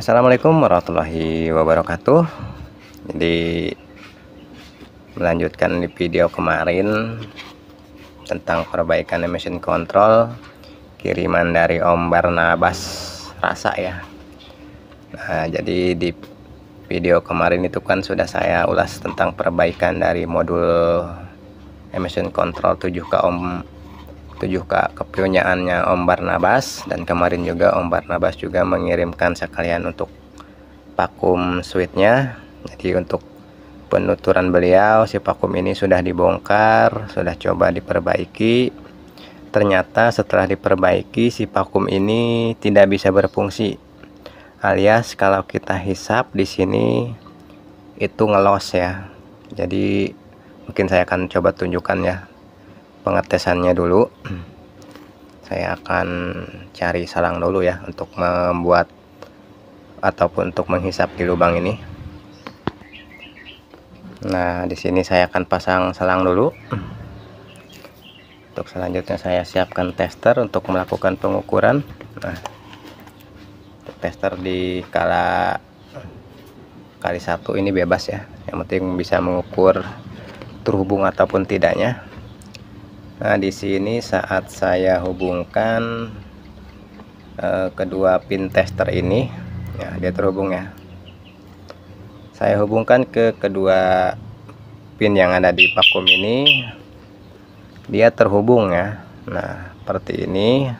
Assalamualaikum warahmatullahi wabarakatuh. Jadi melanjutkan di video kemarin tentang perbaikan emission control kiriman dari Om Barnabas Rasa ya. Nah, jadi di video kemarin itu kan sudah saya ulas tentang perbaikan dari modul emission control 7K kepunyaannya Om Barnabas, dan kemarin juga Om Barnabas juga mengirimkan sekalian untuk vakum switchnya. Jadi untuk penuturan beliau, si vakum ini sudah dibongkar, sudah coba diperbaiki. Ternyata setelah diperbaiki si vakum ini tidak bisa berfungsi, alias kalau kita hisap di sini itu ngelos ya. Jadi mungkin saya akan coba tunjukkan ya pengetesannya dulu. Saya akan cari salang dulu ya untuk membuat ataupun untuk menghisap di lubang ini. Nah, di sini saya akan pasang selang dulu. Untuk selanjutnya saya siapkan tester untuk melakukan pengukuran. Nah, untuk tester di kali 1 ini bebas ya. Yang penting bisa mengukur terhubung ataupun tidaknya. Nah, di sini saat saya hubungkan kedua pin tester ini, ya dia terhubung ya. Saya hubungkan ke kedua pin yang ada di vakum ini, dia terhubung ya. Nah, seperti ini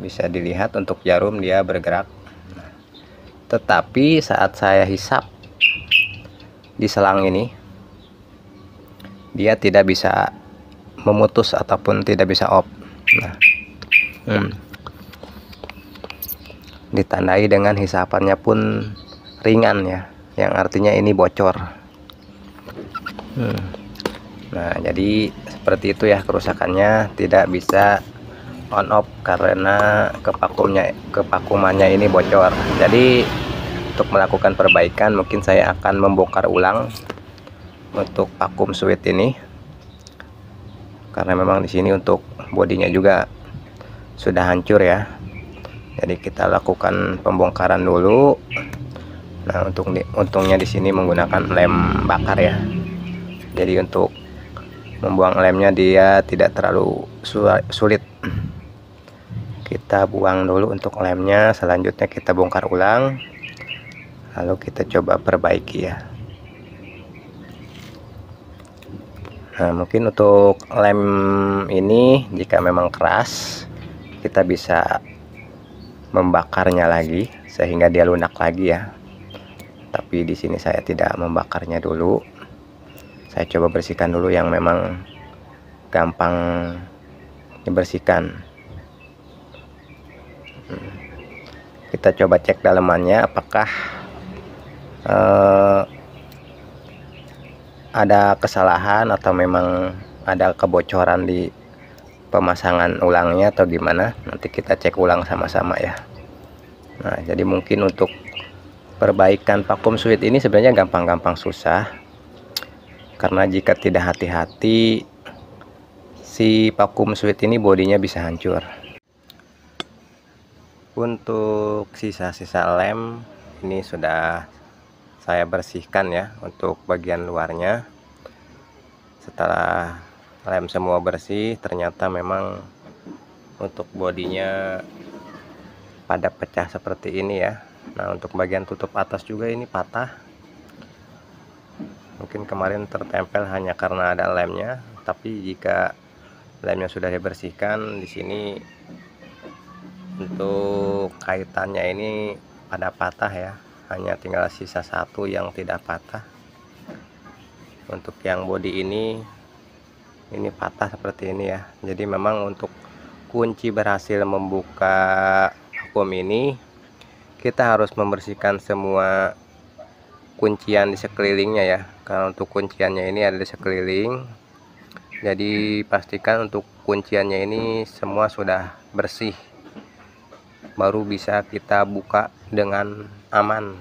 bisa dilihat untuk jarum dia bergerak. Nah, tetapi saat saya hisap di selang ini, dia tidak bisa memutus ataupun tidak bisa off. Nah, ditandai dengan hisapannya pun ringan ya, yang artinya ini bocor. Nah, jadi seperti itu ya kerusakannya, tidak bisa on off karena kevakumannya ini bocor. Jadi untuk melakukan perbaikan mungkin saya akan membongkar ulang untuk vakum switch ini, karena memang di sini untuk bodinya juga sudah hancur ya. Jadi kita lakukan pembongkaran dulu. Nah, untungnya di sini menggunakan lem bakar ya. Jadi untuk membuang lemnya dia tidak terlalu sulit. Kita buang dulu untuk lemnya, selanjutnya kita bongkar ulang, lalu kita coba perbaiki ya. Nah, mungkin untuk lem ini jika memang keras, kita bisa membakarnya lagi sehingga dia lunak lagi ya. Tapi di sini saya tidak membakarnya dulu. Saya coba bersihkan dulu yang memang gampang dibersihkan. Kita coba cek dalemannya apakah ada kesalahan atau memang ada kebocoran di pemasangan ulangnya atau gimana. Nanti kita cek ulang sama-sama ya. Nah, jadi mungkin untuk perbaikan vakum switch ini sebenarnya gampang-gampang susah, karena jika tidak hati-hati si vakum switch ini bodinya bisa hancur. Untuk sisa-sisa lem ini sudah saya bersihkan ya untuk bagian luarnya. Setelah lem semua bersih, ternyata memang untuk bodinya pada pecah seperti ini ya. Nah, untuk bagian tutup atas juga ini patah. Mungkin kemarin tertempel hanya karena ada lemnya, tapi jika lemnya sudah dibersihkan, di sini untuk kaitannya ini pada patah ya. Hanya tinggal sisa satu yang tidak patah. Untuk yang bodi ini patah seperti ini ya. Jadi memang untuk kunci berhasil membuka vakum ini, kita harus membersihkan semua kuncian di sekelilingnya ya. Karena untuk kunciannya ini ada di sekeliling, jadi pastikan untuk kunciannya ini semua sudah bersih, baru bisa kita buka dengan aman,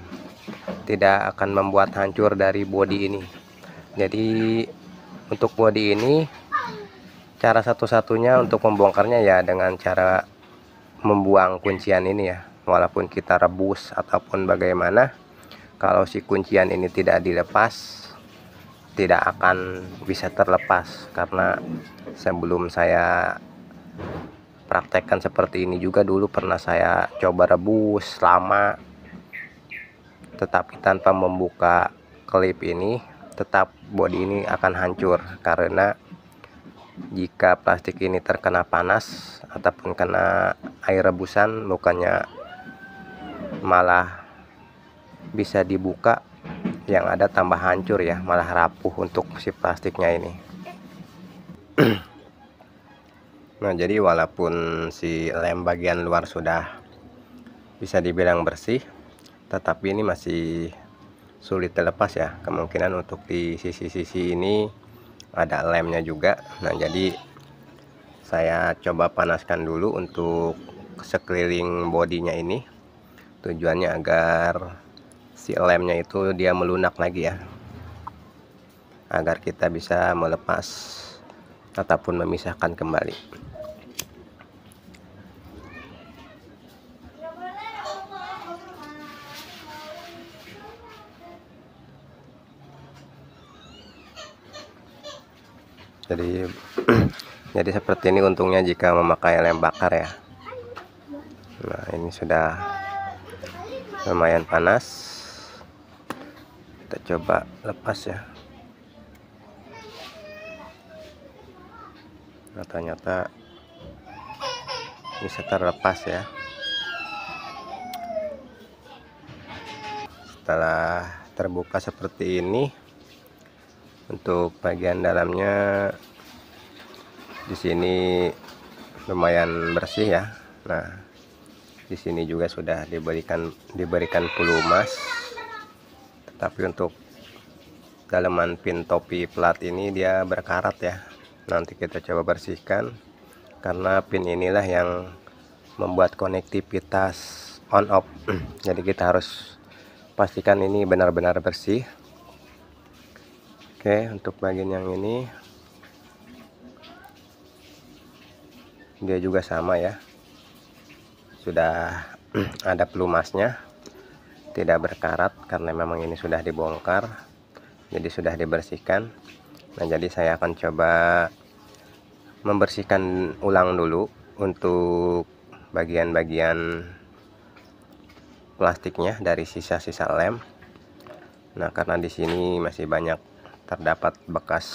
tidak akan membuat hancur dari bodi ini. Jadi untuk bodi ini cara satu-satunya untuk membongkarnya ya dengan cara membuang kuncian ini ya, walaupun kita rebus ataupun bagaimana, kalau si kuncian ini tidak dilepas, tidak akan bisa terlepas. Karena sebelum saya praktekkan seperti ini juga, dulu pernah saya coba rebus lama, tetapi tanpa membuka klip ini, tetap bodi ini akan hancur. Karena jika plastik ini terkena panas ataupun kena air rebusan, bukannya malah bisa dibuka, yang ada tambah hancur ya, malah rapuh untuk si plastiknya ini. Nah, jadi walaupun si lem bagian luar sudah bisa dibilang bersih, tetapi ini masih sulit terlepas ya. Kemungkinan untuk di sisi-sisi ini ada lemnya juga. Nah, jadi saya coba panaskan dulu untuk sekeliling bodinya ini, tujuannya agar si lemnya itu dia melunak lagi ya, agar kita bisa melepas ataupun memisahkan kembali. Jadi seperti ini untungnya jika memakai lem bakar ya. Nah, ini sudah lumayan panas, kita coba lepas ya. Nah, ternyata bisa terlepas ya. Setelah terbuka seperti ini, untuk bagian dalamnya di sini lumayan bersih ya. Nah, di sini juga sudah diberikan pelumas, tetapi untuk dalaman pin topi plat ini dia berkarat ya. Nanti kita coba bersihkan, karena pin inilah yang membuat konektivitas on off. Jadi kita harus pastikan ini benar-benar bersih. Oke, untuk bagian yang ini dia juga sama ya, sudah ada pelumasnya, tidak berkarat karena memang ini sudah dibongkar, jadi sudah dibersihkan. Nah, jadi saya akan coba membersihkan ulang dulu untuk bagian-bagian plastiknya dari sisa-sisa lem. Nah, karena di sini masih banyak terdapat bekas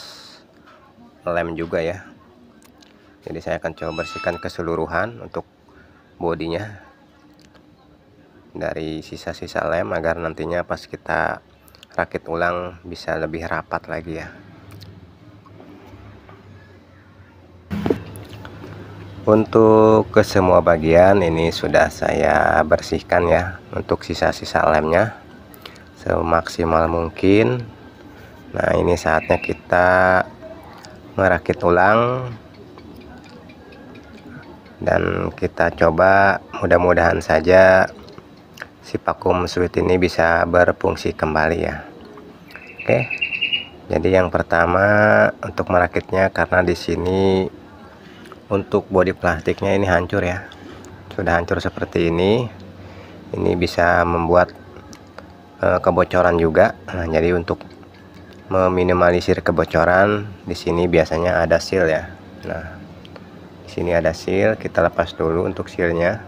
lem juga ya, jadi saya akan coba bersihkan keseluruhan untuk bodinya dari sisa-sisa lem, agar nantinya pas kita rakit ulang bisa lebih rapat lagi ya. Untuk ke semua bagian ini sudah saya bersihkan ya, untuk sisa-sisa lemnya semaksimal mungkin. Nah, ini saatnya kita merakit ulang, dan kita coba mudah-mudahan saja si vakum switch ini bisa berfungsi kembali ya. Oke, jadi yang pertama untuk merakitnya, karena di sini untuk bodi plastiknya ini hancur ya, sudah hancur seperti ini bisa membuat kebocoran juga. Nah, jadi untuk meminimalisir kebocoran, di sini biasanya ada seal ya. Nah, di sini ada seal, kita lepas dulu untuk sealnya.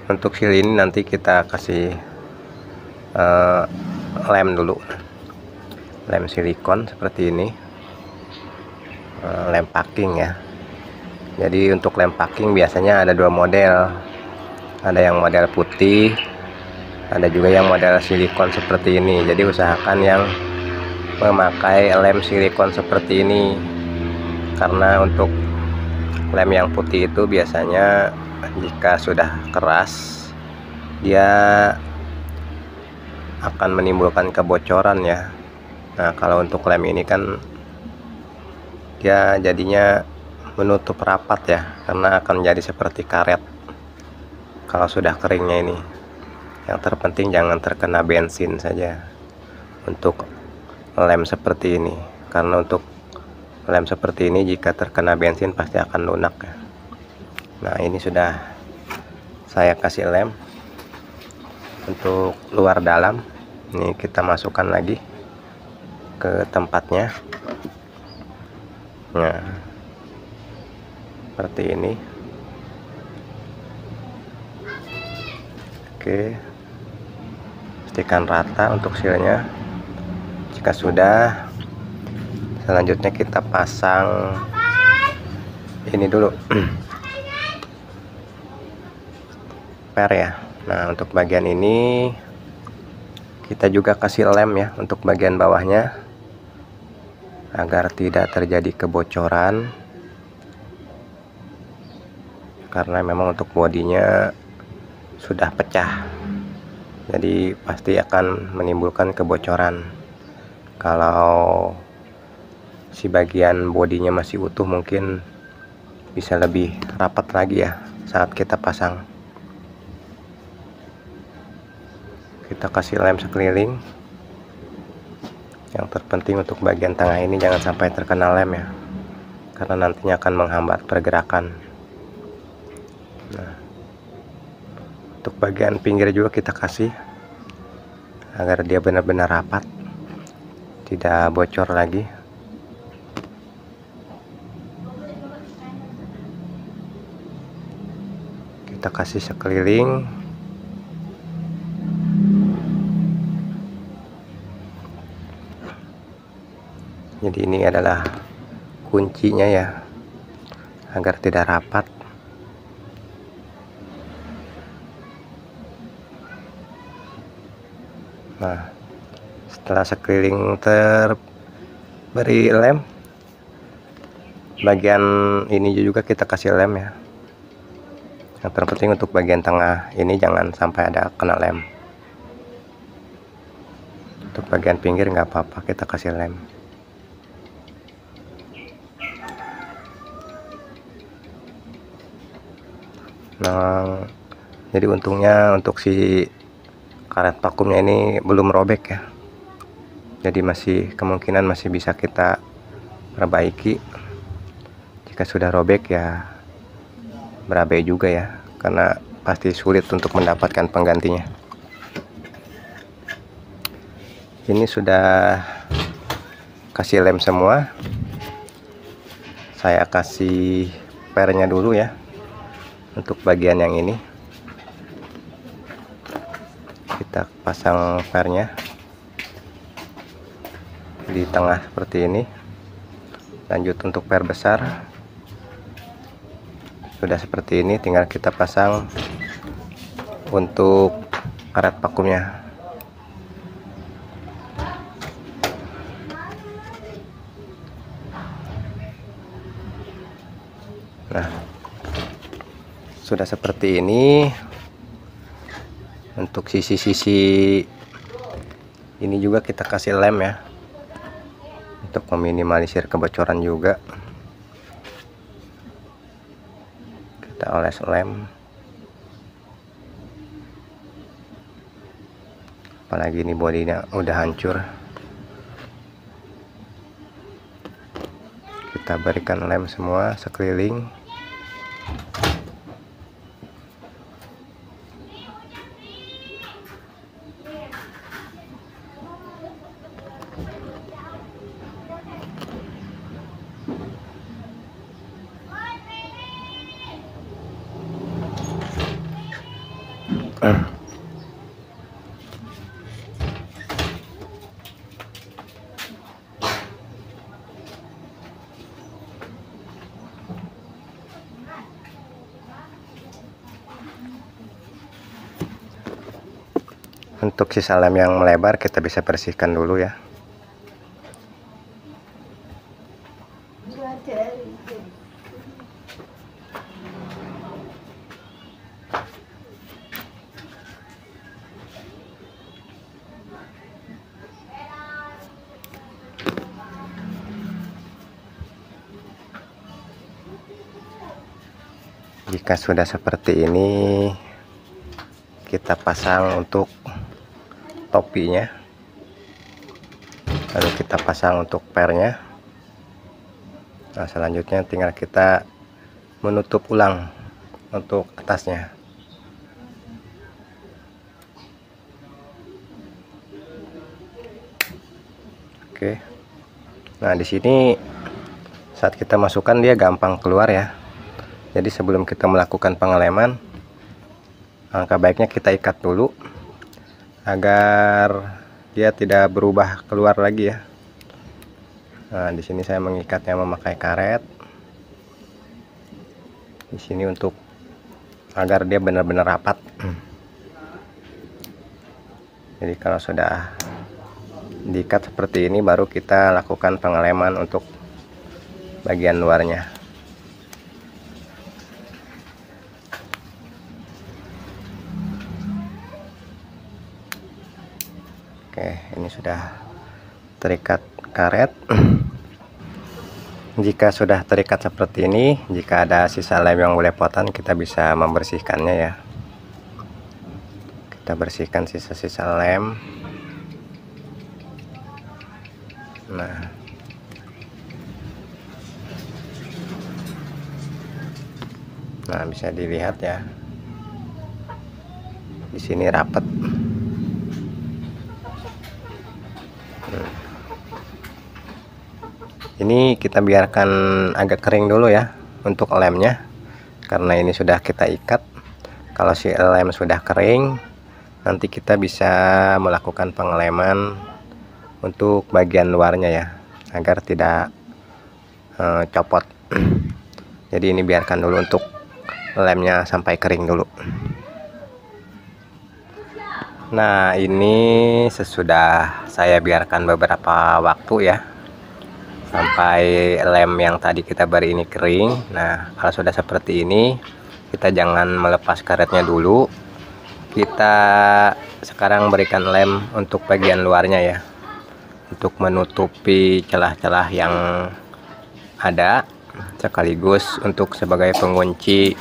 Untuk seal ini nanti kita kasih lem dulu, lem silikon seperti ini, lem packing ya. Jadi untuk lem packing biasanya ada dua model, ada yang model putih, ada juga yang model silikon seperti ini. Jadi usahakan yang memakai lem silikon seperti ini, karena untuk lem yang putih itu biasanya jika sudah keras dia akan menimbulkan kebocoran ya. Nah, kalau untuk lem ini kan dia jadinya menutup rapat ya, karena akan jadi seperti karet kalau sudah keringnya ini. Yang terpenting jangan terkena bensin saja untuk lem seperti ini, karena untuk lem seperti ini jika terkena bensin pasti akan lunak ya. Nah, ini sudah saya kasih lem untuk luar dalam. Ini kita masukkan lagi ke tempatnya. Nah, seperti ini. Oke, pastikan rata untuk sealnya. Jika sudah, selanjutnya kita pasang ini dulu per ya. Nah, untuk bagian ini kita juga kasih lem ya untuk bagian bawahnya agar tidak terjadi kebocoran, karena memang untuk bodinya sudah pecah, jadi pasti akan menimbulkan kebocoran. Kalau si bagian bodinya masih utuh, mungkin bisa lebih rapat lagi ya saat kita pasang. Kita kasih lem sekeliling. Yang terpenting untuk bagian tengah ini jangan sampai terkena lem ya, karena nantinya akan menghambat pergerakan. Nah, untuk bagian pinggir juga kita kasih agar dia benar-benar rapat, tidak bocor lagi. Kita kasih sekeliling. Jadi ini adalah kuncinya ya, agar tidak rapat. Nah, setelah sekeliling terberi lem, bagian ini juga kita kasih lem ya. Yang terpenting untuk bagian tengah ini jangan sampai ada kena lem. Untuk bagian pinggir nggak apa-apa, kita kasih lem. Nah, jadi untungnya untuk si karet vakumnya ini belum robek ya, jadi kemungkinan masih bisa kita perbaiki. Jika sudah robek ya berabe juga ya, karena pasti sulit untuk mendapatkan penggantinya. Ini sudah kasih lem semua. Saya kasih pernya dulu ya untuk bagian yang ini. Kita pasang pernya di tengah seperti ini. Lanjut untuk per besar sudah seperti ini, tinggal kita pasang untuk karet vakumnya. Nah, sudah seperti ini. Untuk sisi-sisi ini juga kita kasih lem ya, untuk meminimalisir kebocoran juga. Kita oles lem, apalagi ini bodinya udah hancur. Kita berikan lem semua sekeliling. Untuk sisa lem yang melebar kita bisa bersihkan dulu ya. Jika sudah seperti ini, kita pasang untuk topinya, lalu kita pasang untuk pernya. Nah, selanjutnya tinggal kita menutup ulang untuk atasnya. Oke. Nah, di sini saat kita masukkan dia gampang keluar ya. Jadi sebelum kita melakukan pengeleman, angka baiknya kita ikat dulu agar dia tidak berubah keluar lagi ya. Nah, di sini saya mengikatnya memakai karet. Di sini untuk agar dia benar-benar rapat. Jadi kalau sudah diikat seperti ini, baru kita lakukan pengeleman untuk bagian luarnya. Oke, ini sudah terikat karet. Jika sudah terikat seperti ini, jika ada sisa lem yang belepotan, kita bisa membersihkannya ya. Kita bersihkan sisa-sisa lem. Nah, bisa dilihat ya, di sini rapat. Ini kita biarkan agak kering dulu ya untuk lemnya, karena ini sudah kita ikat. Kalau si lem sudah kering, nanti kita bisa melakukan pengeleman untuk bagian luarnya ya, agar tidak copot. Jadi ini biarkan dulu untuk lemnya sampai kering dulu. Nah, ini sesudah saya biarkan beberapa waktu ya, sampai lem yang tadi kita beri ini kering. Nah, kalau sudah seperti ini, kita jangan melepas karetnya dulu. Kita sekarang berikan lem untuk bagian luarnya ya, untuk menutupi celah-celah yang ada, sekaligus untuk sebagai pengunci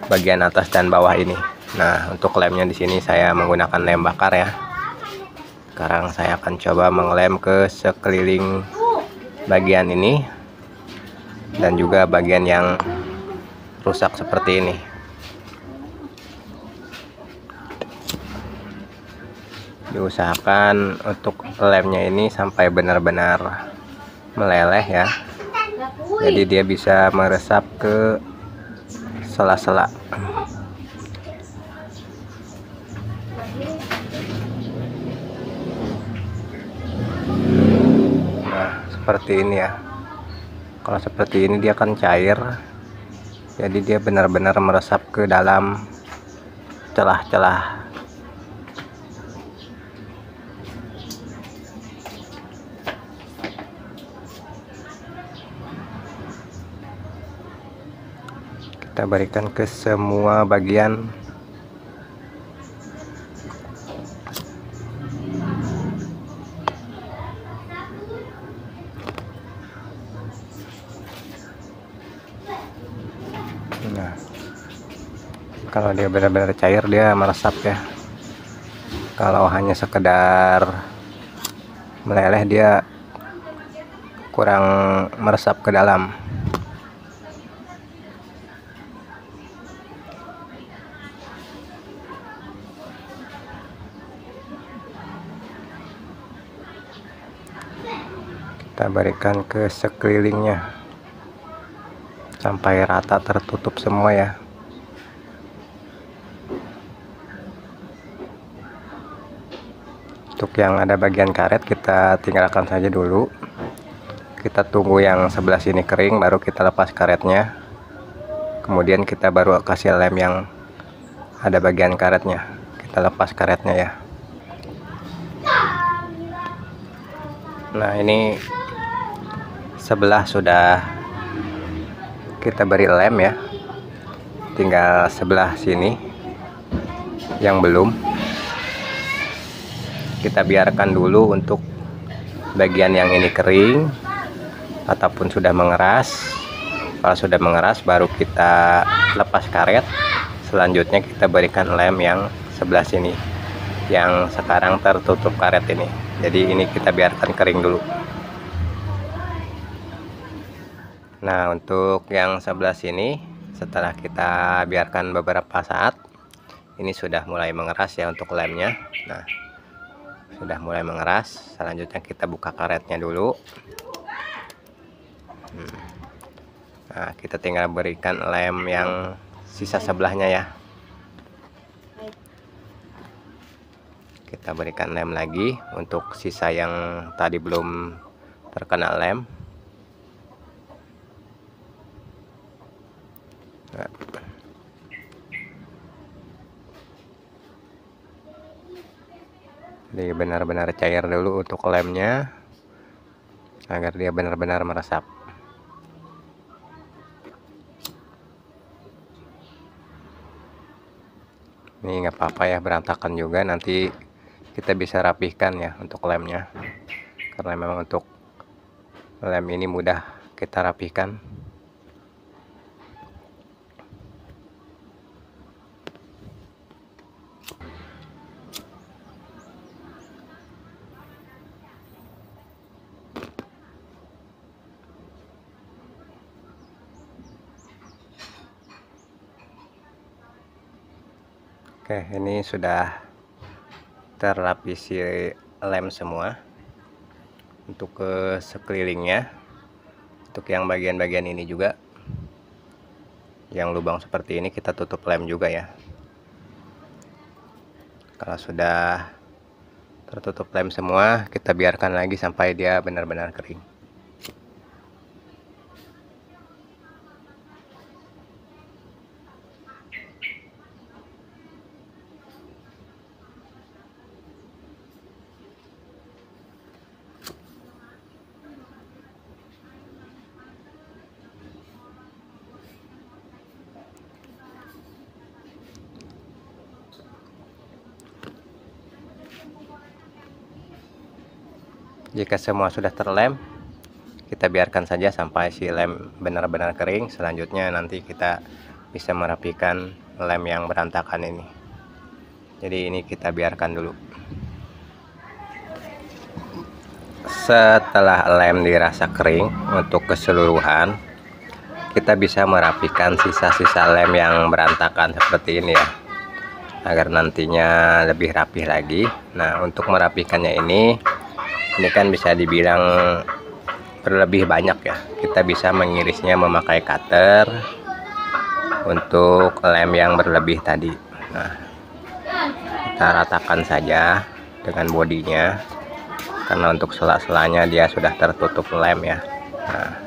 bagian atas dan bawah ini. Nah, untuk lemnya di sini saya menggunakan lem bakar ya. Sekarang saya akan coba mengelem ke sekeliling bagian ini dan juga bagian yang rusak seperti ini. Diusahakan untuk lemnya ini sampai benar-benar meleleh ya, jadi dia bisa meresap ke sela-sela. Nah, seperti ini ya. Kalau seperti ini dia akan cair, jadi dia benar-benar meresap ke dalam celah-celah. Kita berikan ke semua bagian. Nah, kalau dia benar-benar cair, dia meresap ya. Kalau hanya sekedar meleleh, dia kurang meresap ke dalam. Kita berikan ke sekelilingnya sampai rata tertutup semua ya. Untuk yang ada bagian karet kita tinggalkan saja dulu. Kita tunggu yang sebelah sini kering, baru kita lepas karetnya. Kemudian kita baru kasih lem yang ada bagian karetnya. Kita lepas karetnya ya. Nah, ini sebelah sudah kita beri lem ya, tinggal sebelah sini yang belum. Kita biarkan dulu untuk bagian yang ini kering ataupun sudah mengeras. Kalau sudah mengeras, baru kita lepas karet. Selanjutnya kita berikan lem yang sebelah sini yang sekarang tertutup karet ini. Jadi ini kita biarkan kering dulu. Nah, untuk yang sebelah sini Setelah kita biarkan beberapa saat, ini sudah mulai mengeras ya untuk lemnya. Nah, sudah mulai mengeras. Selanjutnya kita buka karetnya dulu. Nah, kita tinggal berikan lem yang sisa sebelahnya ya. Kita berikan lem lagi untuk sisa yang tadi belum terkena lem. Nah. Jadi benar-benar cair dulu untuk lemnya agar dia benar-benar meresap. Ini nggak apa-apa ya berantakan juga, nanti kita bisa rapihkan ya untuk lemnya, karena memang untuk lem ini mudah kita rapihkan. Oke, ini sudah terlapisi lem semua untuk ke sekelilingnya. Untuk yang bagian-bagian ini juga, yang lubang seperti ini kita tutup lem juga ya. Kalau sudah tertutup lem semua, kita biarkan lagi sampai dia benar-benar kering. Jika semua sudah terlem, kita biarkan saja sampai si lem benar-benar kering. Selanjutnya nanti kita bisa merapikan lem yang berantakan ini. Jadi ini kita biarkan dulu. Setelah lem dirasa kering untuk keseluruhan, kita bisa merapikan sisa-sisa lem yang berantakan seperti ini ya, agar nantinya lebih rapih lagi. Nah, untuk merapikannya ini kan bisa dibilang berlebih banyak ya. Kita bisa mengirisnya memakai cutter untuk lem yang berlebih tadi. Nah, kita ratakan saja dengan bodinya, karena untuk sela-selanya dia sudah tertutup lem ya. Nah,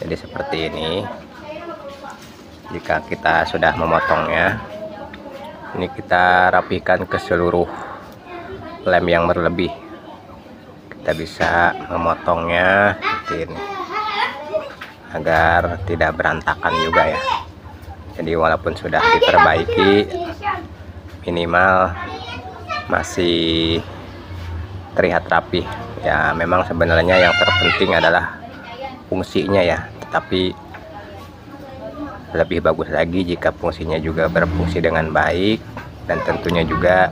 jadi seperti ini. Jika kita sudah memotongnya, ini kita rapikan ke seluruh lem yang berlebih. Kita bisa memotongnya seperti ini agar tidak berantakan juga ya. Jadi walaupun sudah diperbaiki, minimal masih terlihat rapi ya. Memang sebenarnya yang terpenting adalah fungsinya ya, tetapi lebih bagus lagi jika fungsinya juga berfungsi dengan baik, dan tentunya juga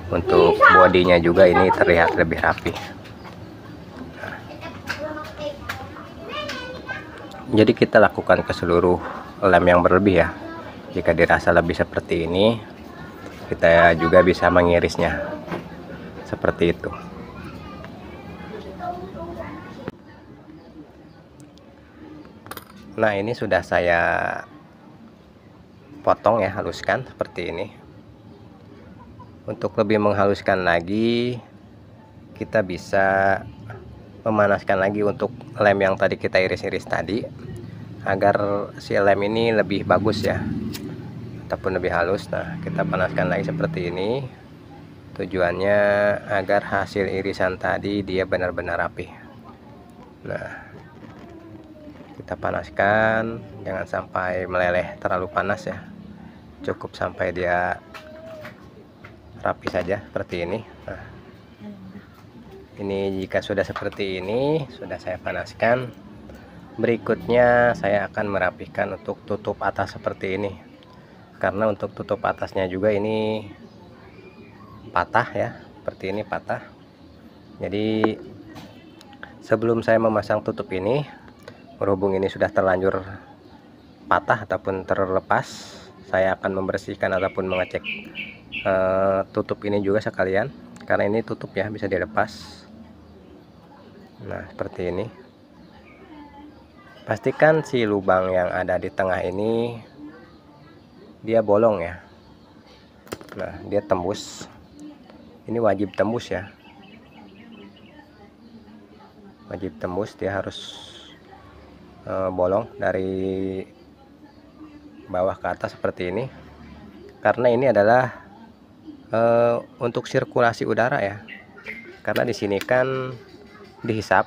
untuk bodinya juga ini terlihat lebih rapi. Jadi kita lakukan ke seluruh lem yang berlebih ya. Jika dirasa lebih seperti ini, kita juga bisa mengirisnya seperti itu. Nah, ini sudah saya potong ya, haluskan seperti ini. Untuk lebih menghaluskan lagi, kita bisa memanaskan lagi untuk lem yang tadi kita iris-iris tadi, agar si lem ini lebih bagus ya, ataupun lebih halus. Nah, kita panaskan lagi seperti ini. Tujuannya agar hasil irisan tadi dia benar-benar rapi. Nah, kita panaskan, jangan sampai meleleh terlalu panas ya. Cukup sampai dia rapi saja seperti ini. Nah, ini jika sudah seperti ini, sudah saya panaskan. Berikutnya saya akan merapikan untuk tutup atas seperti ini, karena untuk tutup atasnya juga ini patah ya, seperti ini patah. Jadi sebelum saya memasang tutup ini, berhubung ini sudah terlanjur patah ataupun terlepas, saya akan membersihkan ataupun mengecek tutup ini juga sekalian, karena ini tutup ya, bisa dilepas. Nah, seperti ini. Pastikan si lubang yang ada di tengah ini dia bolong ya. Nah, dia tembus. Ini wajib tembus ya. Wajib tembus, dia harus bolong dari bawah ke atas seperti ini, karena ini adalah untuk sirkulasi udara ya, karena di sini kan dihisap.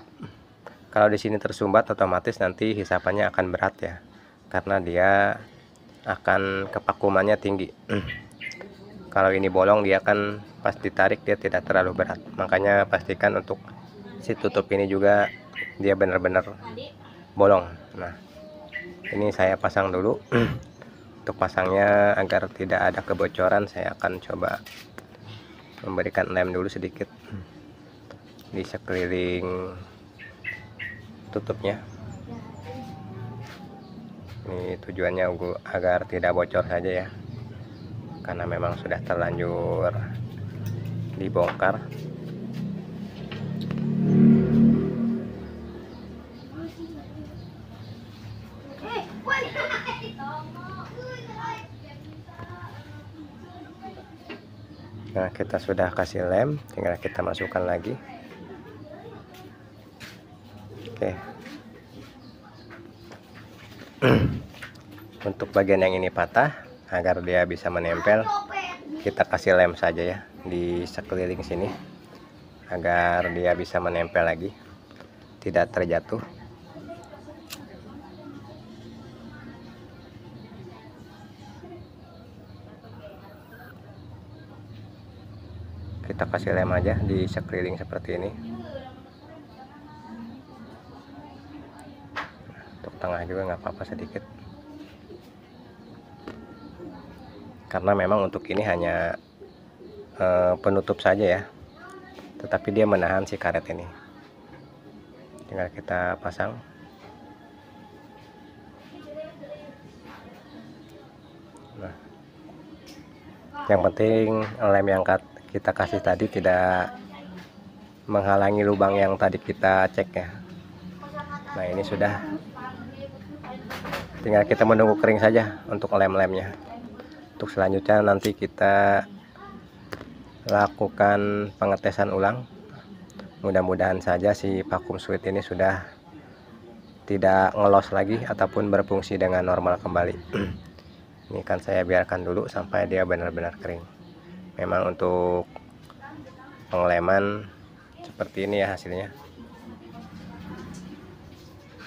Kalau di sini tersumbat, otomatis nanti hisapannya akan berat ya, karena dia akan kevakumannya tinggi. Kalau ini bolong, dia akan pas ditarik dia tidak terlalu berat. Makanya pastikan untuk si tutup ini juga dia benar-benar bolong. Nah, ini saya pasang dulu. Untuk pasangnya agar tidak ada kebocoran, saya akan coba memberikan lem dulu sedikit di sekeliling tutupnya. Ini tujuannya agar tidak bocor saja ya, karena memang sudah terlanjur dibongkar. Nah, kita sudah kasih lem, tinggal kita masukkan lagi. Oke. Untuk bagian yang ini patah, agar dia bisa menempel, kita kasih lem saja ya di sekeliling sini, agar dia bisa menempel lagi, tidak terjatuh. Kita kasih lem aja di sekeliling seperti ini. Untuk tengah juga nggak apa-apa sedikit, karena memang untuk ini hanya penutup saja ya, tetapi dia menahan si karet ini. Tinggal kita pasang. Nah, yang penting lem yang kita kasih tadi tidak menghalangi lubang yang tadi kita cek ya. Nah, ini sudah, tinggal kita menunggu kering saja untuk lem-lemnya. Untuk selanjutnya nanti kita lakukan pengetesan ulang. Mudah-mudahan saja si vacuum suit ini sudah tidak ngelos lagi ataupun berfungsi dengan normal kembali. Ini kan saya biarkan dulu sampai dia benar-benar kering. Memang untuk pengeleman seperti ini ya hasilnya,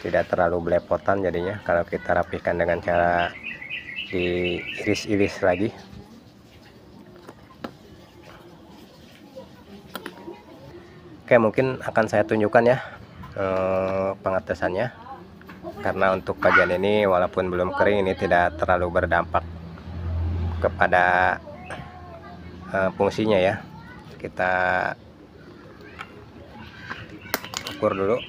tidak terlalu belepotan jadinya kalau kita rapikan dengan cara diiris-iris lagi. Oke, mungkin akan saya tunjukkan ya pengetesannya, karena untuk bagian ini walaupun belum kering, ini tidak terlalu berdampak kepada fungsinya ya. Kita ukur dulu.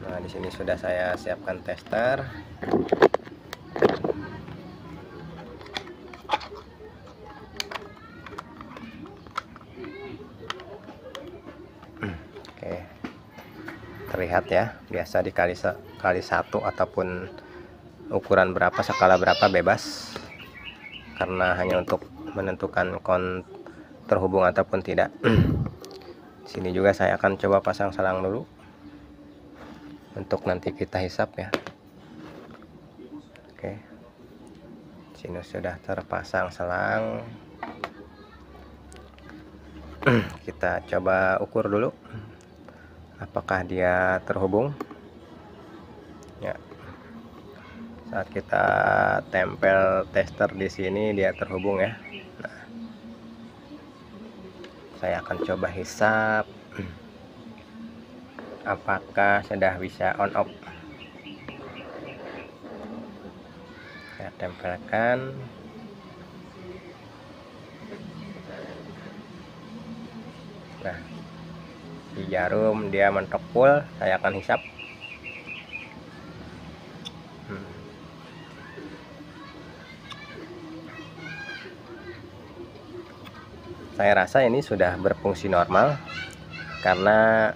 Nah, di sini sudah saya siapkan tester. Oke, terlihat ya, biasa dikali satu ataupun ukuran berapa, skala berapa bebas, karena hanya untuk menentukan terhubung ataupun tidak. Sini juga saya akan coba pasang selang dulu untuk nanti kita hisap ya. Oke, sini sudah terpasang selang. Kita coba ukur dulu apakah dia terhubung ya. Saat kita tempel tester di sini dia terhubung ya. Nah, saya akan coba hisap apakah sudah bisa on off. Saya tempelkan. Nah, di jarum dia mentok full, saya akan hisap. saya rasa ini sudah berfungsi normal, karena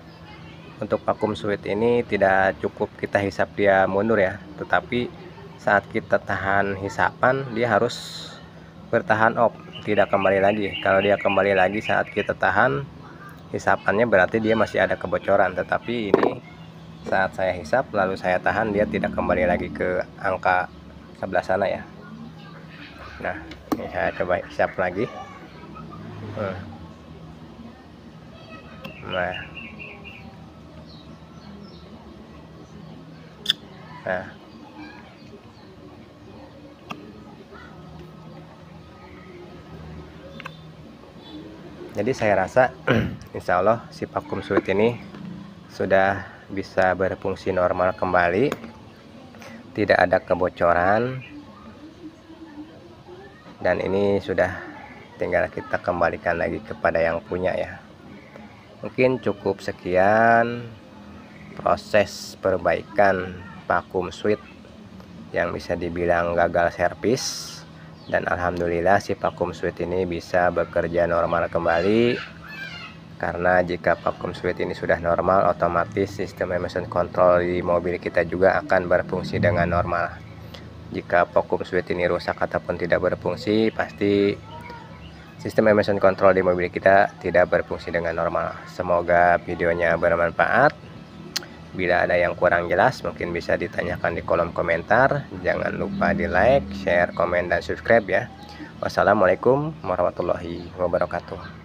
untuk vakum switch ini tidak cukup kita hisap dia mundur ya, tetapi saat kita tahan hisapan dia harus bertahan off, tidak kembali lagi. Kalau dia kembali lagi saat kita tahan hisapannya, berarti dia masih ada kebocoran. Tetapi ini saat saya hisap lalu saya tahan, dia tidak kembali lagi ke angka sebelah sana ya. Nah, ini saya coba hisap lagi. Nah, jadi saya rasa insya Allah si vakum switch ini sudah bisa berfungsi normal kembali, tidak ada kebocoran, dan ini sudah tinggal kita kembalikan lagi kepada yang punya ya. Mungkin cukup sekian proses perbaikan vakum switch yang bisa dibilang gagal servis, dan alhamdulillah si vakum switch ini bisa bekerja normal kembali. Karena jika vakum switch ini sudah normal, otomatis sistem emission control di mobil kita juga akan berfungsi dengan normal. Jika vakum switch ini rusak ataupun tidak berfungsi, pasti sistem emission control di mobil kita tidak berfungsi dengan normal. Semoga videonya bermanfaat. Bila ada yang kurang jelas mungkin bisa ditanyakan di kolom komentar. Jangan lupa di like, share, komen, dan subscribe ya. Wassalamualaikum warahmatullahi wabarakatuh.